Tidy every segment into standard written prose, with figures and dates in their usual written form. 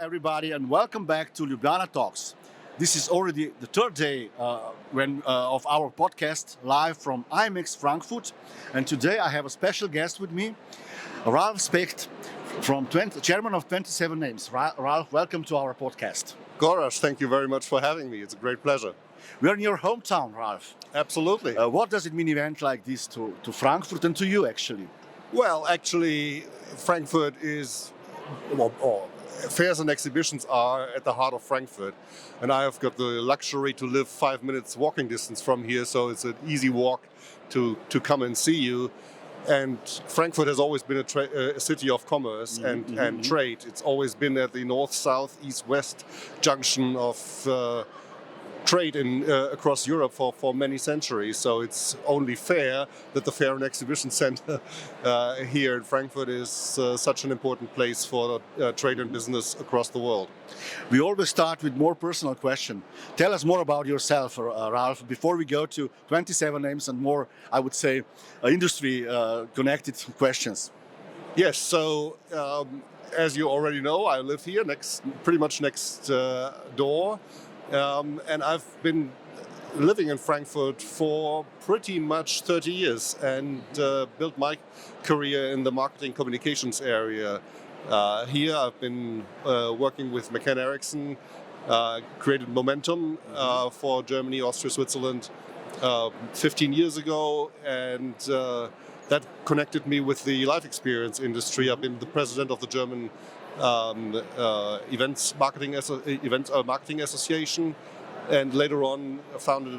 everybody, and welcome back to Ljubljana Talks. This is already the third day of our podcast live from IMEX Frankfurt, and today I have a special guest with me, Ralf Specht, chairman of 27 Names. Ralf, welcome to our podcast. Gorazd, thank you very much for having me. It's a great pleasure. We are in your hometown, Ralf. Absolutely. What does it mean event like this to Frankfurt and to you, actually? Well, actually, Frankfurt is, fairs and exhibitions are at the heart of Frankfurt. And I have got the luxury to live 5 minutes walking distance from here, so it's an easy walk to come and see you. And Frankfurt has always been a city of commerce and trade. It's always been at the north-south, east-west junction of trade across Europe for many centuries. So it's only fair that the Fair and Exhibition Center here in Frankfurt is such an important place for trade and business across the world. We always start with more personal question. Tell us more about yourself, Ralf, before we go to 27 names and more, I would say, industry-connected questions. Yes, so as you already know, I live here pretty much next door. And I've been living in Frankfurt for pretty much 30 years and built my career in the marketing communications area. Here I've been working with McCann Erickson, created Momentum for Germany, Austria, Switzerland 15 years ago, and that connected me with the life experience industry. I've been the president of the German events marketing association, and later on co-founded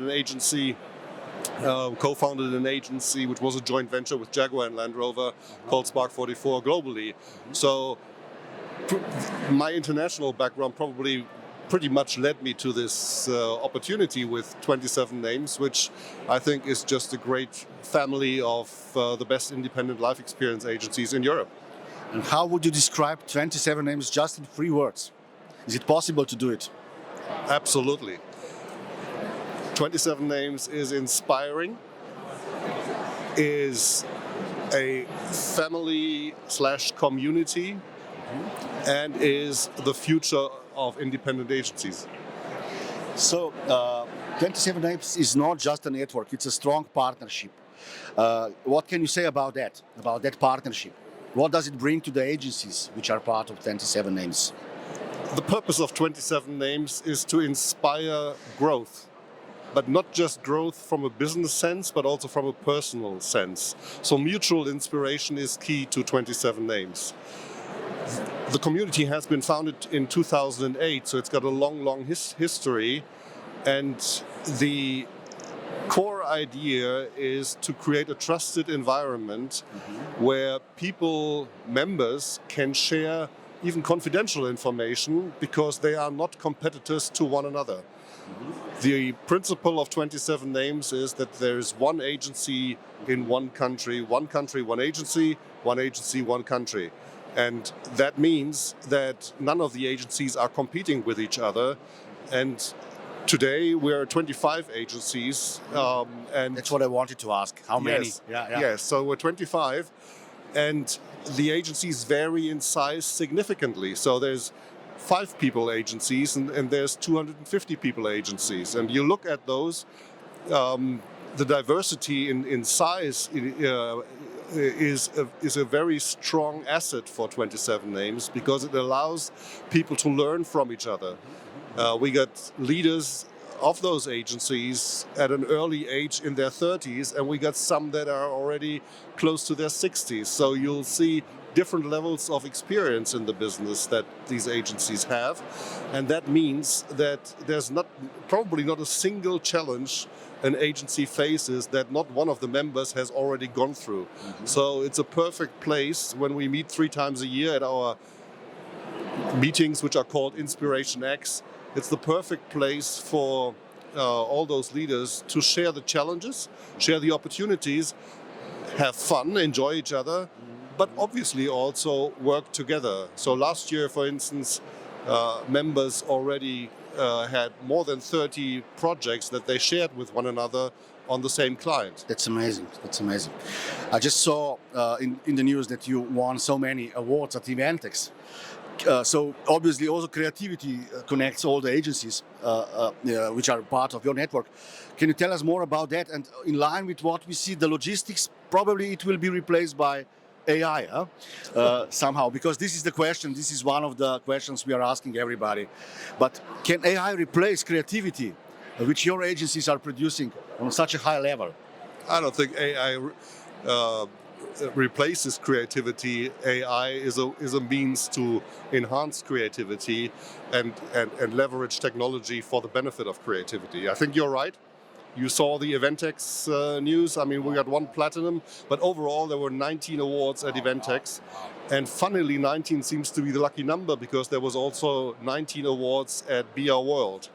an agency which was a joint venture with Jaguar and Land Rover called Spark 44 globally. So my international background probably pretty much led me to this opportunity with 27 Names, which I think is just a great family of the best independent life experience agencies in Europe. And how would you describe 27 Names just in 3 words? Is it possible to do it? Absolutely. 27 Names is inspiring, is a family/community, and is the future of independent agencies. So, 27 Names is not just a network, it's a strong partnership. What can you say about that partnership? What does it bring to the agencies which are part of 27 Names? The purpose of 27 Names is to inspire growth, but not just growth from a business sense, but also from a personal sense. So mutual inspiration is key to 27 Names. The community has been founded in 2008, so it's got a long history, and the core idea is to create a trusted environment where members can share even confidential information because they are not competitors to one another. The principle of 27 Names is that there is one agency in one country, one agency, one country. And that means that none of the agencies are competing with each other. And today we're 25 agencies. And that's what I wanted to ask. How many? Yes, yes, so we're 25. And the agencies vary in size significantly. So there's 5 people agencies and there's 250 people agencies. And you look at those, the diversity in size is a very strong asset for 27 Names because it allows people to learn from each other. We got leaders of those agencies at an early age in their 30s, and we got some that are already close to their 60s. So you'll see different levels of experience in the business that these agencies have. And that means that there's probably not a single challenge an agency faces that not one of the members has already gone through. So it's a perfect place when we meet 3 times a year at our meetings, which are called Inspiration X. It's the perfect place for all those leaders to share the challenges, share the opportunities, have fun, enjoy each other, but obviously also work together. So last year, for instance, members already had more than 30 projects that they shared with one another on the same client. That's amazing. That's amazing. I just saw in the news that you won so many awards at Eventex. So obviously also creativity connects all the agencies which are part of your network. Can you tell us more about that? And in line with what we see, the logistics, probably it will be replaced by AI somehow, because this is the question. This is one of the questions we are asking everybody. But can AI replace creativity, which your agencies are producing on such a high level? I don't think AI replaces creativity. AI is a means to enhance creativity and leverage technology for the benefit of creativity. I think you're right. You saw the Eventex news. I mean, we got 1 platinum, but overall there were 19 awards at Eventex. And funnily, 19 seems to be the lucky number because there was also 19 awards at BR World.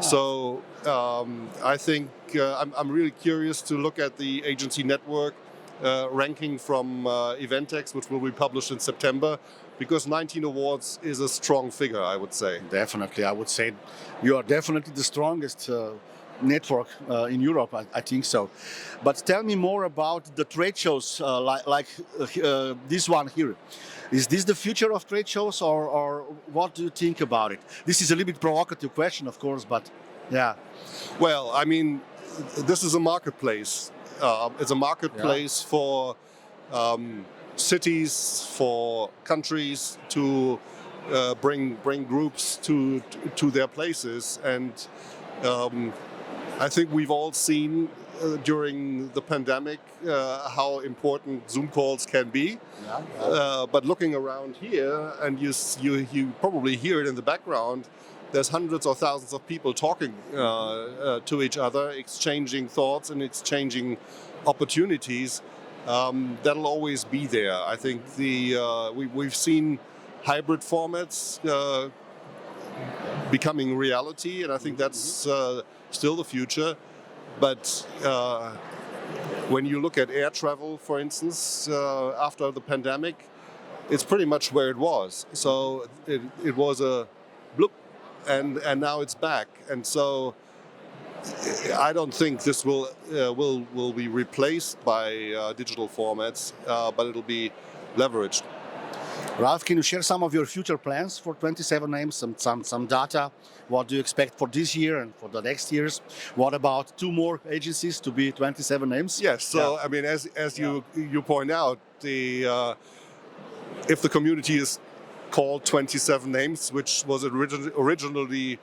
So I think I'm really curious to look at the agency network ranking from Eventex, which will be published in September, because 19 awards is a strong figure, I would say. Definitely, I would say you are definitely the strongest network in Europe, I think so. But tell me more about the trade shows like this one here. Is this the future of trade shows, or what do you think about it? This is a little bit provocative question, of course, but yeah. Well, I mean, this is a marketplace. It's a marketplace for cities, for countries to bring groups to their places, and I think we've all seen during the pandemic how important Zoom calls can be. But looking around here, and you probably hear it in the background, there's hundreds or thousands of people talking to each other, exchanging thoughts and exchanging opportunities. That'll always be there. I think we've seen hybrid formats becoming reality, and I think that's still the future. But when you look at air travel, for instance, after the pandemic, it's pretty much where it was. So it was a bloop, and now it's back. And so I don't think this will be replaced by digital formats, but it'll be leveraged. Ralf, can you share some of your future plans for 27 names, some data? What do you expect for this year and for the next years? What about 2 more agencies to be 27 names? Yes, so I mean, as you point out, if the community is called 27 names, which was originally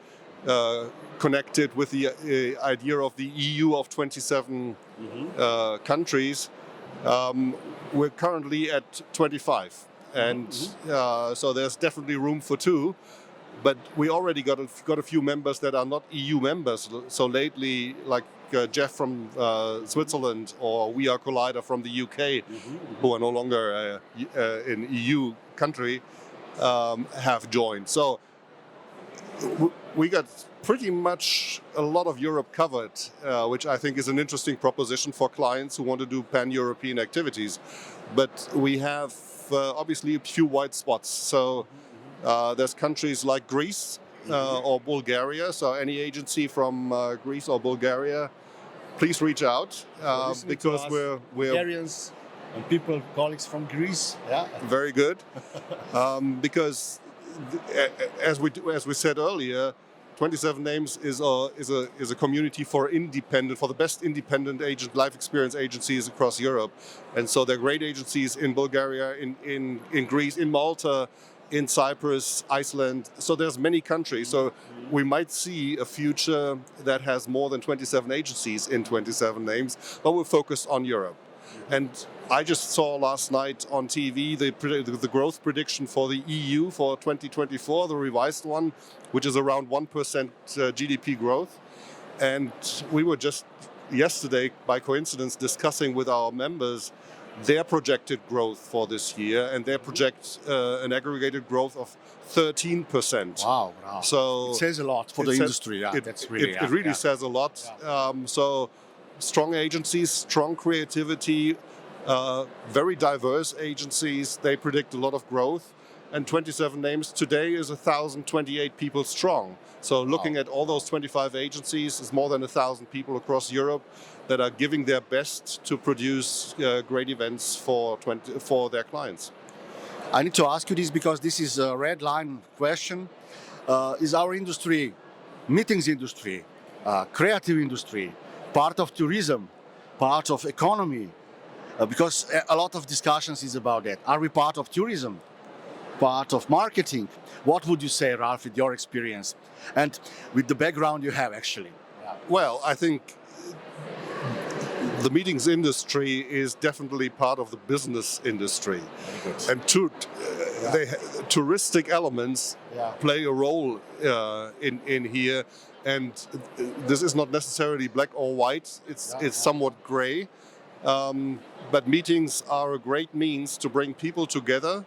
connected with the idea of the EU of 27 countries, we're currently at 25. And so there's definitely room for 2, but we already got a few members that are not EU members. So lately, like Jeff from Switzerland or We Are Collider from the UK, who are no longer an EU country, have joined. So we got pretty much a lot of Europe covered, which I think is an interesting proposition for clients who want to do pan-European activities. But we have obviously a few white spots. So there's countries like Greece or Bulgaria. So any agency from Greece or Bulgaria, please reach out because we're Bulgarians and people, colleagues from Greece. Yeah, very good. Because as we said earlier, 27 Names is a community for the best independent life experience agencies across Europe, and so they're great agencies in Bulgaria, in Greece, in Malta, in Cyprus, Iceland. So there's many countries. So we might see a future that has more than 27 agencies in 27 Names, but we're focused on Europe. And I just saw last night on TV the growth prediction for the EU for 2024, the revised one, which is around 1% GDP growth. And we were just yesterday, by coincidence, discussing with our members their projected growth for this year, and they project an aggregated growth of 13%. Wow. So it says a lot for the industry. Yeah, it really says a lot. So strong agencies, strong creativity, very diverse agencies. They predict a lot of growth. and 27 names today is 1,028 people strong. So looking at all those 25 agencies, is more than 1,000 people across Europe that are giving their best to produce great events for their clients. I need to ask you this because this is a red line question. Is our industry, meetings industry, creative industry, part of tourism, part of economy? Because a lot of discussions is about that. Are we part of tourism? Part of marketing? What would you say, Ralf, with your experience and with the background you have actually? Well, I think the meetings industry is definitely part of the business industry. And touristic elements play a role in here. And this is not necessarily black or white, it's somewhat gray. But meetings are a great means to bring people together,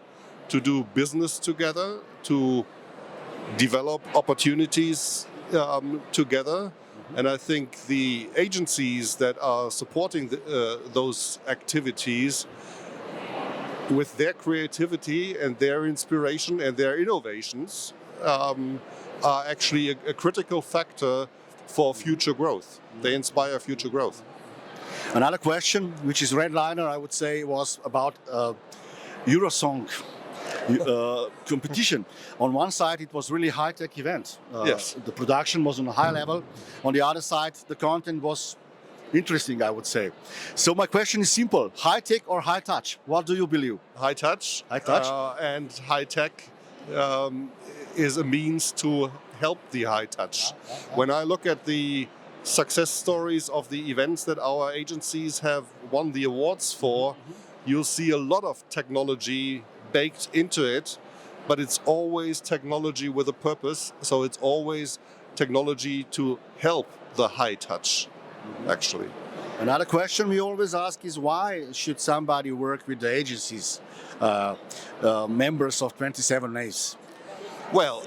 to do business together, to develop opportunities together. And I think the agencies that are supporting those activities with their creativity and their inspiration and their innovations are actually a critical factor for future growth. They inspire future growth. Another question, which is redliner, I would say, was about Eurosong competition. On one side, it was really high-tech event. Yes. The production was on a high level. On the other side, the content was interesting, I would say. So my question is simple: high-tech or high-touch? What do you believe? High touch. High touch. And high-tech is a means to help the high touch. When I look at the success stories of the events that our agencies have won the awards for, you'll see a lot of technology baked into it, but it's always technology with a purpose. So it's always technology to help the high touch, actually. Another question we always ask is, why should somebody work with the agencies, members of 27 names? Well,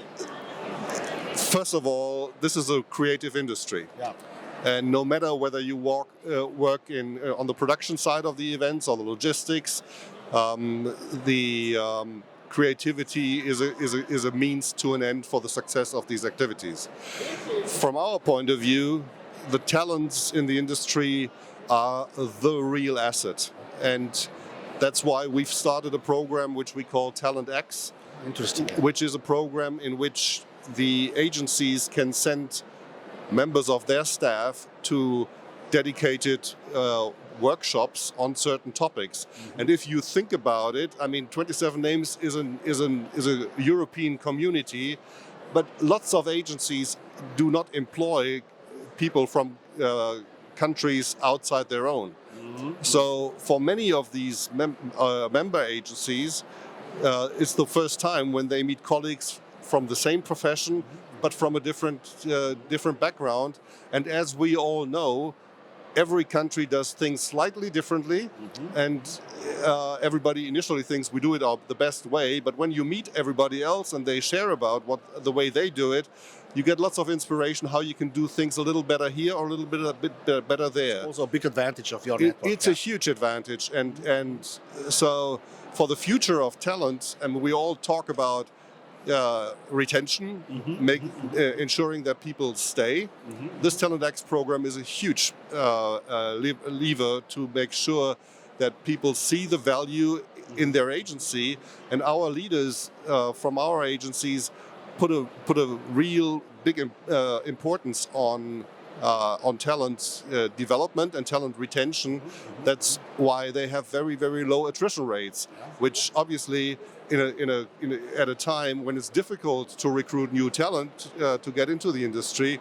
first of all, this is a creative industry. Yeah. And no matter whether you work on the production side of the events or the logistics, the creativity is a means to an end for the success of these activities. From our point of view, the talents in the industry are the real asset. And that's why we've started a program which we call Talent X. Interesting. Which is a program in which the agencies can send members of their staff to dedicated workshops on certain topics. And if you think about it, I mean, 27 Names is a European community, but lots of agencies do not employ people from countries outside their own. So for many of these member agencies, it's the first time when they meet colleagues from the same profession, but from a different background. And as we all know, every country does things slightly differently, and everybody initially thinks we do it the best way. But when you meet everybody else and they share about the way they do it, you get lots of inspiration how you can do things a little better here or a bit better there. Also a big advantage of your network. It's a huge advantage, and so for the future of talent, and we all talk about retention, ensuring that people stay. This Talent X program is a huge lever to make sure that people see the value in their agency, and our leaders from our agencies put a real big importance on talent development and talent retention. That's why they have very, very low attrition rates, which obviously at a time when it's difficult to recruit new talent to get into the industry,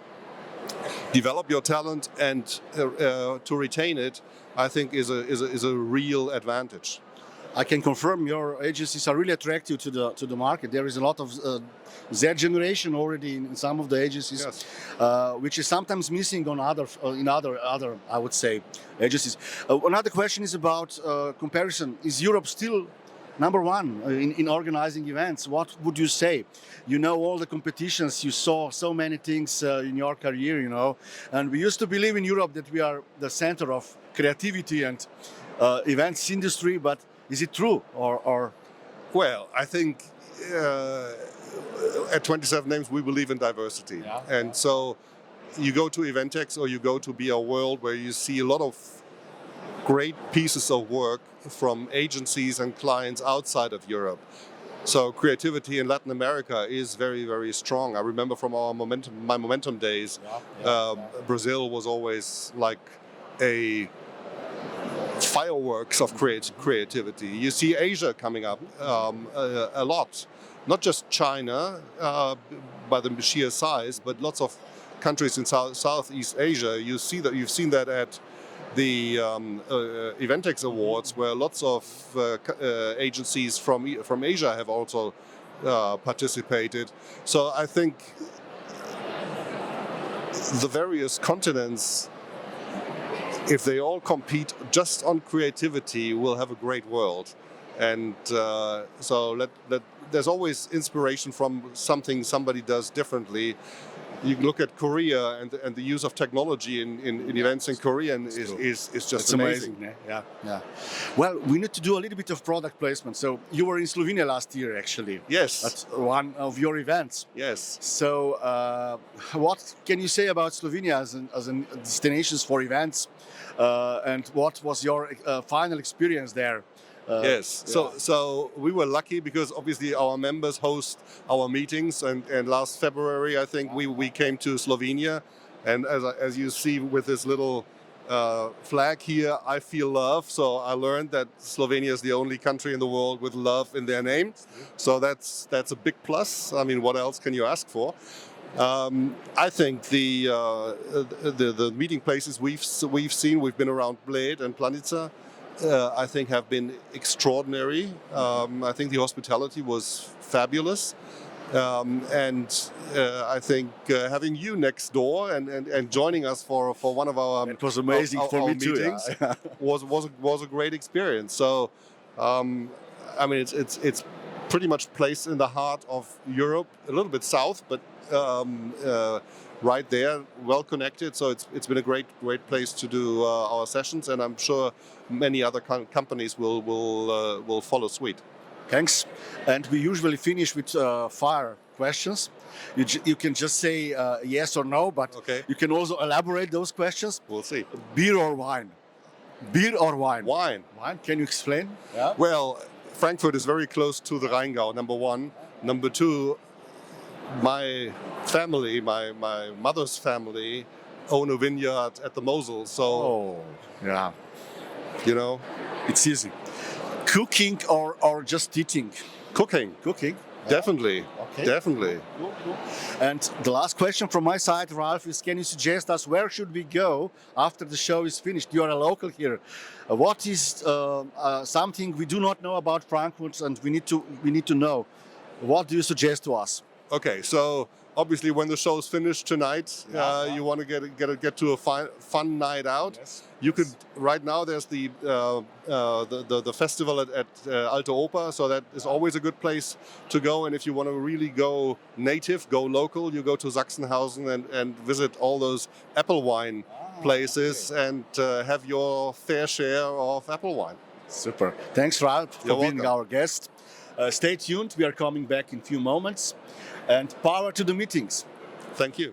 develop your talent and to retain it, I think is a real advantage. I can confirm your agencies are really attractive to the market. There is a lot of Z generation already in some of the agencies, yes. Which is sometimes missing on other I would say agencies. Another question is about comparison. Is Europe still number one in organizing events? What would you say? You know all the competitions. You saw so many things in your career. You know, and we used to believe in Europe that we are the center of creativity and events industry, but is it true or? Well, I think at 27 Names we believe in diversity. And so you go to Eventex or you go to Be Our World, where you see a lot of great pieces of work from agencies and clients outside of Europe. So creativity in Latin America is very, very strong. I remember from my Momentum days, Brazil was always like a fireworks of creativity. You see Asia coming up a lot, not just China by the sheer size, but lots of countries in Southeast Asia. You've seen that at the Eventex Awards, where lots of agencies from Asia have also participated. So I think the various continents, if they all compete just on creativity, we'll have a great world. And so there's always inspiration from something somebody does differently. You look at Korea and the use of technology in events in Korea is just amazing. Yeah. Well, we need to do a little bit of product placement. So you were in Slovenia last year, actually. Yes. At one of your events. Yes. So what can you say about Slovenia as a destination for events? And what was your final experience there? Yes, so we were lucky because obviously our members host our meetings, and last February I think we came to Slovenia, and as you see with this little flag here, I feel love. So I learned that Slovenia is the only country in the world with love in their name. So that's a big plus. I mean, what else can you ask for? I think the meeting places we've seen, we've been around Bled and Planica. I think have been extraordinary. I think the hospitality was fabulous. And I think having you next door and joining us for one of our it was amazing for me meetings too, was a great experience. So I mean it's pretty much placed in the heart of Europe, a little bit south, but right there, well connected. So it's been a great place to do our sessions, and I'm sure many other companies will follow suit. Thanks. And we usually finish with fire questions. You can just say yes or no, but you can also elaborate those questions. We'll see. Beer or wine? Beer or wine? Wine. Wine. Can you explain? Yeah. Well, Frankfurt is very close to the Rheingau, number one. Number two, my family, my mother's family, own a vineyard at the Mosel. So, you know, it's easy. Cooking or just eating? Cooking. Definitely. Okay. Definitely. Cool. And the last question from my side, Ralf, is can you suggest us where should we go after the show is finished? You are a local here. What is something we do not know about Frankfurt and we need to know? What do you suggest to us? Okay, so obviously when the show's finished tonight, you want to get to a fun night out. Yes. You could right now. There's the festival at Alte Oper, so that is always a good place to go. And if you want to really go native, go local, you go to Sachsenhausen and visit all those apple wine places and have your fair share of apple wine. Super. Thanks, Ralf, for being our guest. Stay tuned. We are coming back in a few moments. And power to the meetings. Thank you.